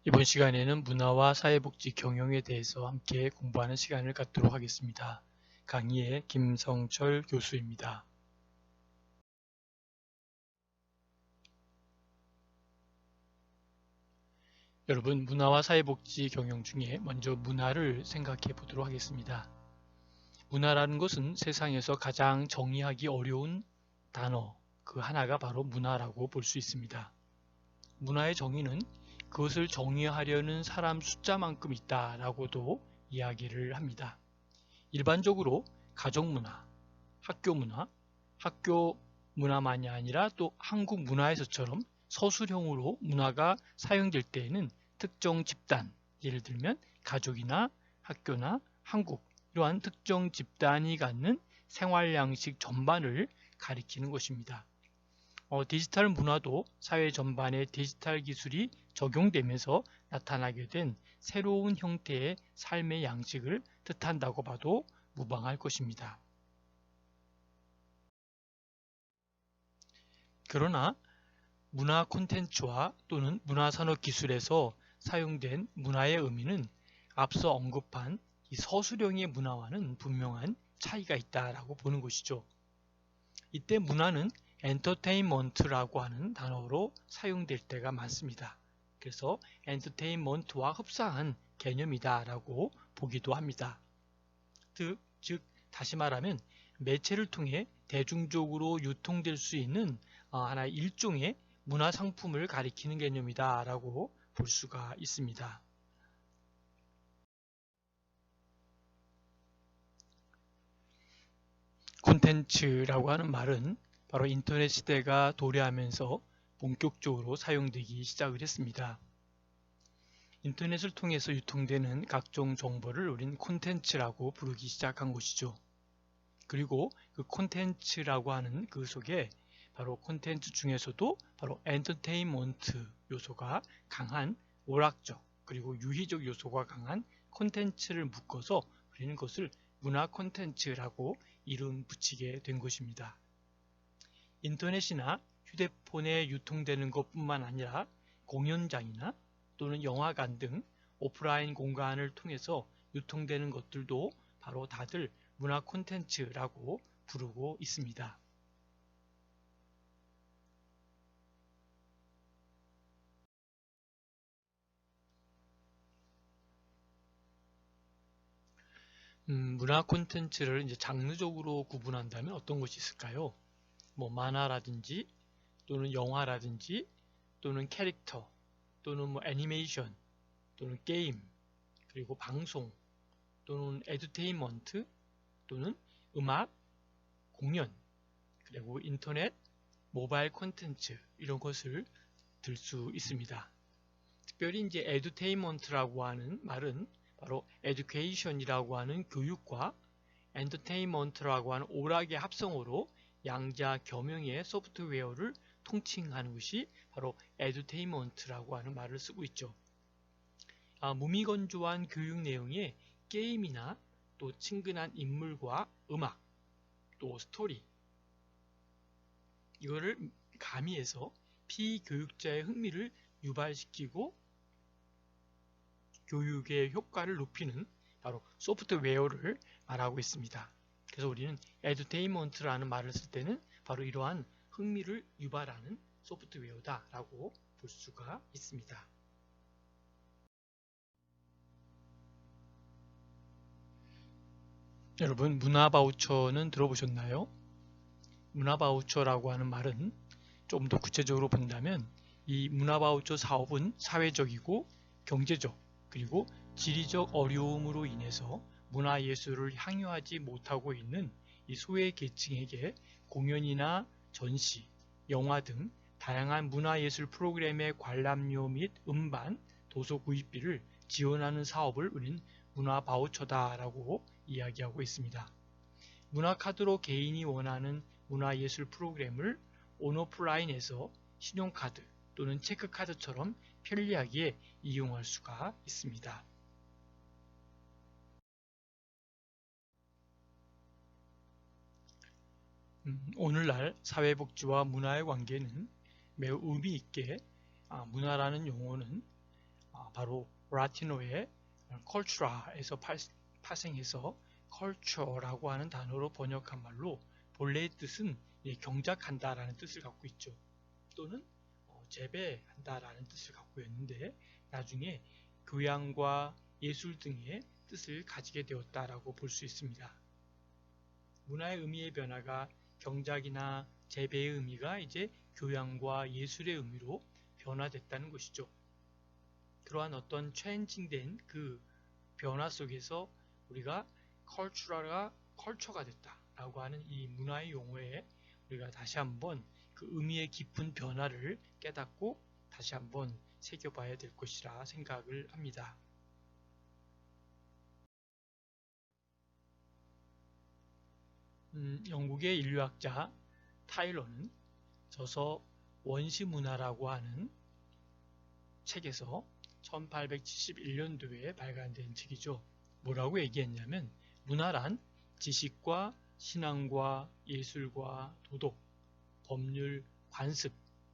이번 시간에는 문화와 사회복지 경영에 대해서 함께 공부하는 시간을 갖도록 하겠습니다. 강의의 김성철 교수입니다. 여러분, 문화와 사회복지 경영 중에 먼저 문화를 생각해 보도록 하겠습니다. 문화라는 것은 세상에서 가장 정의하기 어려운 단어 그 하나가 바로 문화라고 볼 수 있습니다. 문화의 정의는 그것을 정의하려는 사람 숫자만큼 있다라고도 이야기를 합니다. 일반적으로 가정문화, 학교 문화만이 아니라 또 한국 문화에서처럼 서술형으로 문화가 사용될 때에는 특정 집단, 예를 들면 가족이나 학교나 한국, 이러한 특정 집단이 갖는 생활 양식 전반을 가리키는 것입니다. 디지털 문화도 사회 전반에 디지털 기술이 적용되면서 나타나게 된 새로운 형태의 삶의 양식을 뜻한다고 봐도 무방할 것입니다. 그러나 문화 콘텐츠와 또는 문화산업 기술에서 사용된 문화의 의미는 앞서 언급한 이 서술형의 문화와는 분명한 차이가 있다라고 보는 것이죠. 이때 문화는 엔터테인먼트라고 하는 단어로 사용될 때가 많습니다. 그래서 엔터테인먼트와 흡사한 개념이다라고 보기도 합니다. 즉 다시 말하면 매체를 통해 대중적으로 유통될 수 있는 하나의 일종의 문화상품을 가리키는 개념이다라고 볼 수가 있습니다. 콘텐츠라고 하는 말은 바로 인터넷 시대가 도래하면서 본격적으로 사용되기 시작을 했습니다. 인터넷을 통해서 유통되는 각종 정보를 우린 콘텐츠라고 부르기 시작한 것이죠. 그리고 그 콘텐츠라고 하는 그 속에 바로 콘텐츠 중에서도 바로 엔터테인먼트 요소가 강한 오락적 그리고 유희적 요소가 강한 콘텐츠를 묶어서 우리는 그것을 문화 콘텐츠라고 이름 붙이게 된 것입니다. 인터넷이나 휴대폰에 유통되는 것뿐만 아니라 공연장이나 또는 영화관 등 오프라인 공간을 통해서 유통되는 것들도 바로 다들 문화 콘텐츠라고 부르고 있습니다. 문화 콘텐츠를 이제 장르적으로 구분한다면 어떤 것이 있을까요? 뭐 만화라든지 또는 영화라든지 또는 캐릭터 또는 뭐 애니메이션 또는 게임 그리고 방송 또는 에듀테인먼트 또는 음악, 공연 그리고 인터넷, 모바일 콘텐츠 이런 것을 들 수 있습니다. 특별히 이제 에듀테인먼트라고 하는 말은 바로 에듀케이션이라고 하는 교육과 엔터테인먼트라고 하는 오락의 합성어로 양자 겸용의 소프트웨어를 통칭하는 것이 바로 에듀테인먼트라고 하는 말을 쓰고 있죠. 무미건조한 교육 내용의 게임이나 또 친근한 인물과 음악, 또 스토리 이거를 가미해서 피교육자의 흥미를 유발시키고 교육의 효과를 높이는 바로 소프트웨어를 말하고 있습니다. 그래서 우리는 에듀테인먼트라는 말을 쓸 때는 바로 이러한 흥미를 유발하는 소프트웨어다라고 볼 수가 있습니다. 여러분, 문화 바우처는 들어보셨나요? 문화 바우처라고 하는 말은 좀 더 구체적으로 본다면 이 문화 바우처 사업은 사회적이고 경제적 그리고 지리적 어려움으로 인해서 문화예술을 향유하지 못하고 있는 이 소외 계층에게 공연이나 전시, 영화 등 다양한 문화예술 프로그램의 관람료 및 음반, 도서 구입비를 지원하는 사업을 우리는 문화 바우처다라고 이야기하고 있습니다. 문화카드로 개인이 원하는 문화예술 프로그램을 온오프라인에서 신용카드 또는 체크카드처럼 편리하게 이용할 수가 있습니다. 오늘날 사회복지와 문화의 관계는 매우 의미 있게 문화라는 용어는 바로 라틴어의 cultura에서 파생해서 culture라고 하는 단어로 번역한 말로 본래의 뜻은 경작한다라는 뜻을 갖고 있죠. 또는 재배한다라는 뜻을 갖고 있는데 나중에 교양과 예술 등의 뜻을 가지게 되었다라고 볼 수 있습니다. 문화의 의미의 변화가 경작이나 재배의 의미가 이제 교양과 예술의 의미로 변화됐다는 것이죠. 그러한 어떤 체인징된 그 변화 속에서 우리가 컬처가 됐다라고 하는 이 문화의 용어에 우리가 다시 한번 그 의미의 깊은 변화를 깨닫고 다시 한번 새겨봐야 될 것이라 생각을 합니다. 영국의 인류학자 타일러는 저서 원시문화라고 하는 책에서 1871년도에 발간된 책이죠. 뭐라고 얘기했냐면 문화란 지식과 신앙과 예술과 도덕, 법률, 관습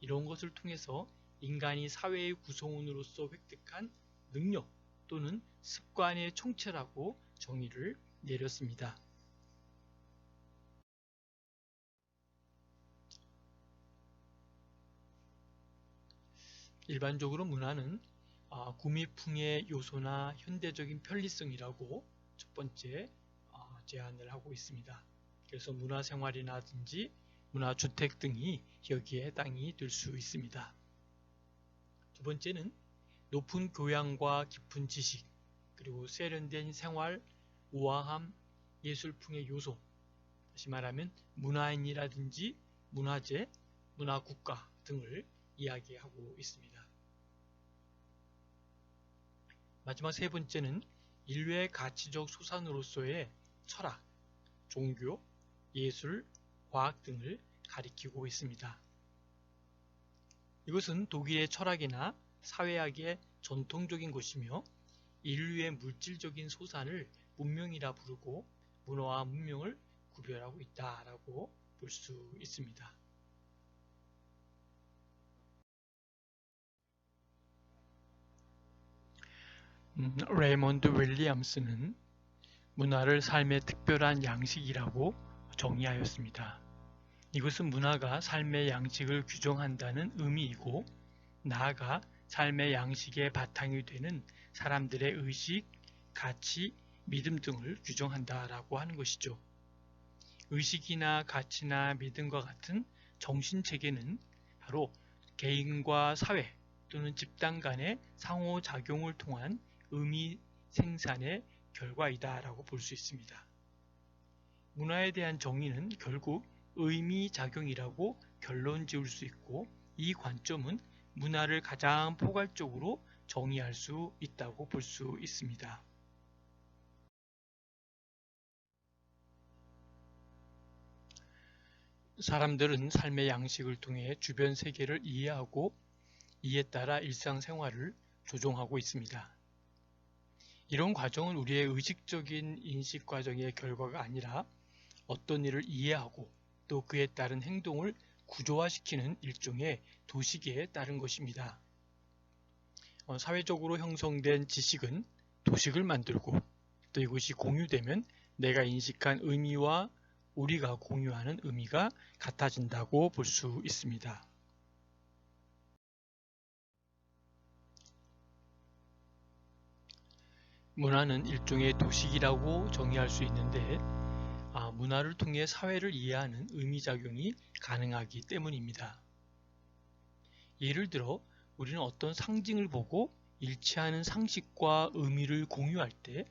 이런 것을 통해서 인간이 사회의 구성원으로서 획득한 능력 또는 습관의 총체라고 정의를 내렸습니다. 일반적으로 문화는 구미풍의 요소나 현대적인 편리성이라고 첫 번째 제안을 하고 있습니다. 그래서 문화생활이라든지 문화주택 등이 여기에 해당이 될 수 있습니다. 두 번째는 높은 교양과 깊은 지식, 그리고 세련된 생활, 우아함, 예술풍의 요소, 다시 말하면 문화인이라든지 문화재, 문화국가 등을 이야기하고 있습니다. 마지막 세 번째는 인류의 가치적 소산으로서의 철학, 종교, 예술, 과학 등을 가리키고 있습니다. 이것은 독일의 철학이나 사회학의 전통적인 것이며 인류의 물질적인 소산을 문명이라 부르고 문화와 문명을 구별하고 있다라고 볼 수 있습니다. 레이먼드 윌리엄스는 문화를 삶의 특별한 양식이라고 정의하였습니다. 이것은 문화가 삶의 양식을 규정한다는 의미이고 나아가 삶의 양식의 바탕이 되는 사람들의 의식, 가치, 믿음 등을 규정한다라고 하는 것이죠. 의식이나 가치나 믿음과 같은 정신체계는 바로 개인과 사회 또는 집단 간의 상호작용을 통한 의미 생산의 결과이다라고 볼 수 있습니다. 문화에 대한 정의는 결국 의미작용이라고 결론 지을 수 있고 이 관점은 문화를 가장 포괄적으로 정의할 수 있다고 볼 수 있습니다. 사람들은 삶의 양식을 통해 주변 세계를 이해하고 이에 따라 일상생활을 조종하고 있습니다. 이런 과정은 우리의 의식적인 인식 과정의 결과가 아니라 어떤 일을 이해하고 또 그에 따른 행동을 구조화시키는 일종의 도식에 따른 것입니다. 사회적으로 형성된 지식은 도식을 만들고 또 이것이 공유되면 내가 인식한 의미와 우리가 공유하는 의미가 같아진다고 볼 수 있습니다. 문화는 일종의 도식이라고 정의할 수 있는데 문화를 통해 사회를 이해하는 의미작용이 가능하기 때문입니다. 예를 들어 우리는 어떤 상징을 보고 일치하는 상식과 의미를 공유할 때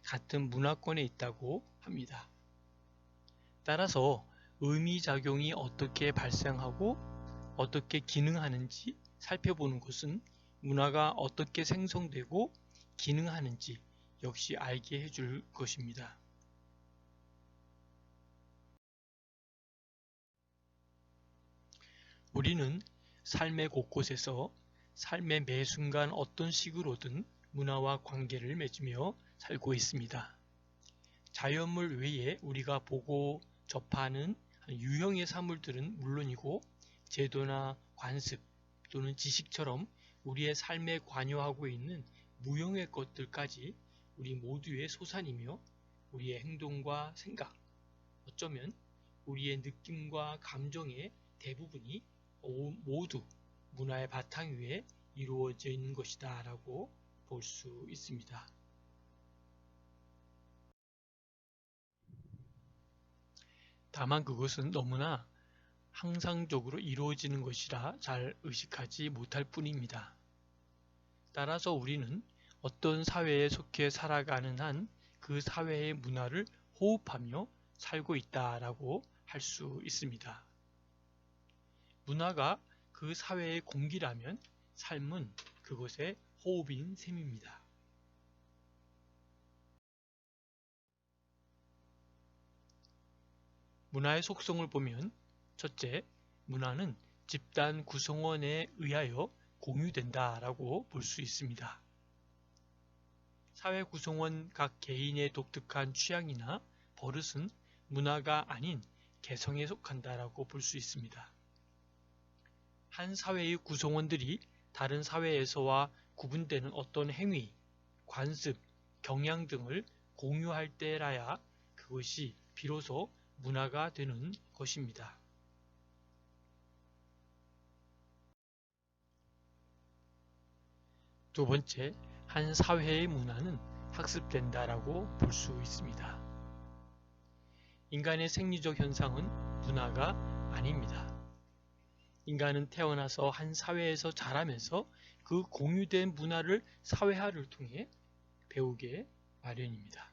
같은 문화권에 있다고 합니다. 따라서 의미작용이 어떻게 발생하고 어떻게 기능하는지 살펴보는 것은 문화가 어떻게 생성되고 기능하는지 역시 알게 해줄 것입니다. 우리는 삶의 곳곳에서 삶의 매 순간 어떤 식으로든 문화와 관계를 맺으며 살고 있습니다. 자연물 외에 우리가 보고 접하는 유형의 사물들은 물론이고 제도나 관습 또는 지식처럼 우리의 삶에 관여하고 있는 무형의 것들까지 우리 모두의 소산이며 우리의 행동과 생각, 어쩌면 우리의 느낌과 감정의 대부분이 모두 문화의 바탕 위에 이루어져 있는 것이다 라고 볼 수 있습니다. 다만 그것은 너무나 항상적으로 이루어지는 것이라 잘 의식하지 못할 뿐입니다. 따라서 우리는 어떤 사회에 속해 살아가는 한 그 사회의 문화를 호흡하며 살고 있다라고 할 수 있습니다. 문화가 그 사회의 공기라면 삶은 그것의 호흡인 셈입니다. 문화의 속성을 보면 첫째, 문화는 집단 구성원에 의하여 공유된다라고 볼 수 있습니다. 사회 구성원 각 개인의 독특한 취향이나 버릇은 문화가 아닌 개성에 속한다라고 볼 수 있습니다. 한 사회의 구성원들이 다른 사회에서와 구분되는 어떤 행위, 관습, 경향 등을 공유할 때라야 그것이 비로소 문화가 되는 것입니다. 두 번째, 한 사회의 문화는 학습된다라고 볼 수 있습니다. 인간의 생리적 현상은 문화가 아닙니다. 인간은 태어나서 한 사회에서 자라면서 그 공유된 문화를 사회화를 통해 배우게 마련입니다.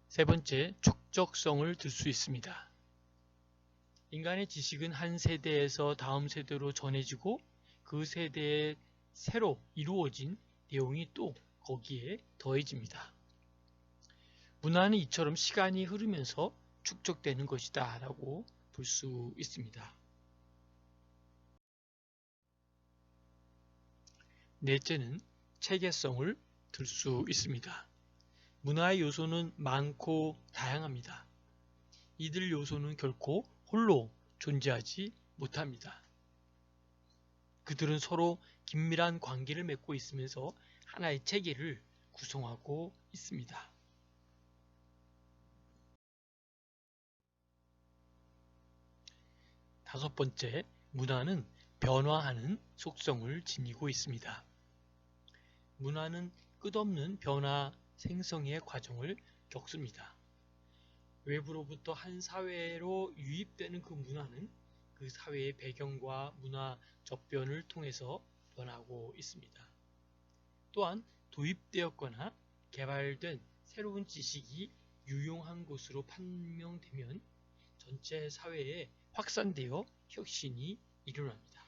세 번째, 축적성을 들 수 있습니다. 인간의 지식은 한 세대에서 다음 세대로 전해지고 그 세대에 새로 이루어진 내용이 또 거기에 더해집니다. 문화는 이처럼 시간이 흐르면서 축적되는 것이다 라고 볼 수 있습니다. 넷째는 체계성을 들 수 있습니다. 문화의 요소는 많고 다양합니다. 이들 요소는 결코 홀로 존재하지 못합니다. 그들은 서로 긴밀한 관계를 맺고 있으면서 하나의 체계를 구성하고 있습니다. 다섯 번째, 문화는 변화하는 속성을 지니고 있습니다. 문화는 끝없는 변화, 생성의 과정을 겪습니다. 외부로부터 한 사회로 유입되는 그 문화는 그 사회의 배경과 문화 접변을 통해서 변하고 있습니다. 또한 도입되었거나 개발된 새로운 지식이 유용한 것으로 판명되면 전체 사회에 확산되어 혁신이 일어납니다.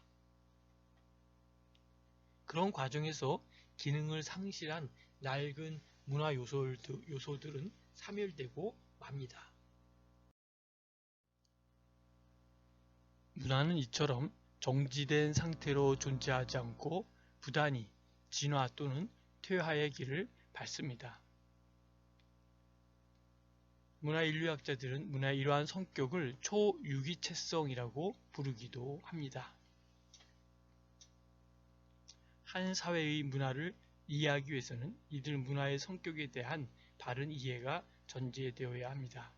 그런 과정에서 기능을 상실한 낡은 문화 요소들은 사멸되고 맙니다. 문화는 이처럼 정지된 상태로 존재하지 않고 부단히 진화 또는 퇴화의 길을 밟습니다. 문화인류학자들은 문화의 이러한 성격을 초유기체성이라고 부르기도 합니다. 한 사회의 문화를 이해하기 위해서는 이들 문화의 성격에 대한 바른 이해가 전제되어야 합니다.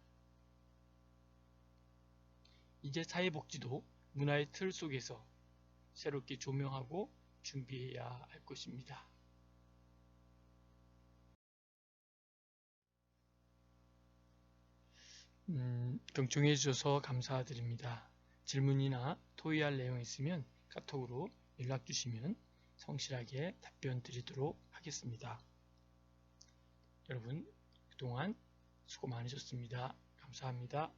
이제 사회복지도 문화의 틀 속에서 새롭게 조명하고 준비해야 할 것입니다. 경청해 주셔서 감사드립니다. 질문이나 토의할 내용 있으면 카톡으로 연락 주시면 성실하게 답변 드리도록 하겠습니다. 여러분 그동안 수고 많으셨습니다. 감사합니다.